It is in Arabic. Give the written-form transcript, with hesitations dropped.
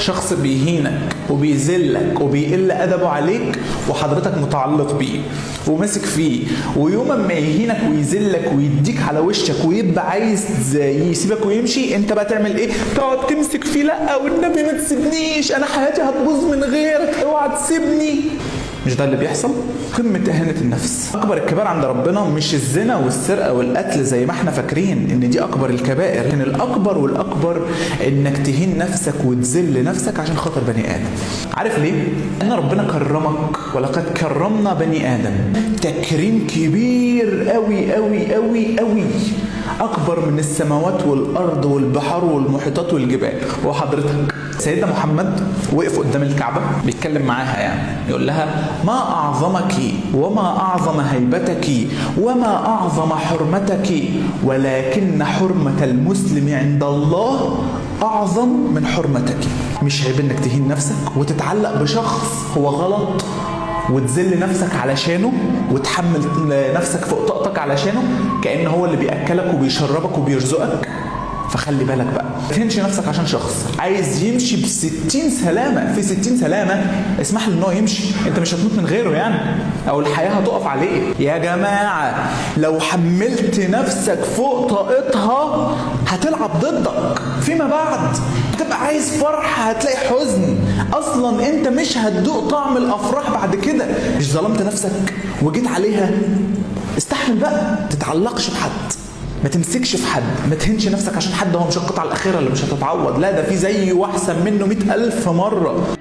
شخص بيهينك وبيذلك وبيقل ادبه عليك وحضرتك متعلق بيه وماسك فيه، ويوم ما يهينك ويذلك ويديك على وشك ويبقى عايز يسيبك ويمشي، انت بقى تعمل ايه؟ تقعد تمسك فيه، لا والنبي ما تسيبنيش، انا حياتي هتبوظ من غيرك، اوعى تسيبني. مش ده اللي بيحصل؟ قمة إهانة النفس. أكبر الكبائر عند ربنا مش الزنا والسرقة والقتل زي ما احنا فاكرين إن دي أكبر الكبائر، لكن الأكبر والأكبر إنك تهين نفسك وتذل نفسك عشان خاطر بني آدم. عارف ليه؟ إن ربنا كرمك، ولقد كرمنا بني آدم تكريم كبير أوي أوي أوي أوي، أكبر من السماوات والأرض والبحار والمحيطات والجبال. وحضرتك سيدنا محمد وقف قدام الكعبة بيتكلم معاها، يعني يقول لها: ما أعظمك وما أعظم هيبتك وما أعظم حرمتك، ولكن حرمة المسلم عند الله أعظم من حرمتك. مش عيب إنك تهين نفسك وتتعلق بشخص هو غلط وتذل نفسك علشانه وتحمل نفسك فوق طاقتك علشانه، كأنه هو اللي بيأكلك وبيشربك وبيرزقك. فخلي بالك بقى، ما تهنش نفسك عشان شخص عايز يمشي ب60 سلامه، في 60 سلامه اسمح له ان هو يمشي، انت مش هتموت من غيره يعني، او الحياه هتقف عليه. يا جماعه لو حملت نفسك فوق طاقتها هتلعب ضدك فيما بعد، هتبقى عايز فرح هتلاقي حزن، اصلا انت مش هتدوق طعم الافراح بعد كده. مش ظلمت نفسك وجيت عليها؟ استحمل بقى، تتعلقش بحد، ما تمسكش في حد، ما تهنش نفسك عشان حد هو مش القطعة الأخيرة اللي مش هتتعوض، لا ده في زيه وأحسن منه 100,000 مرة.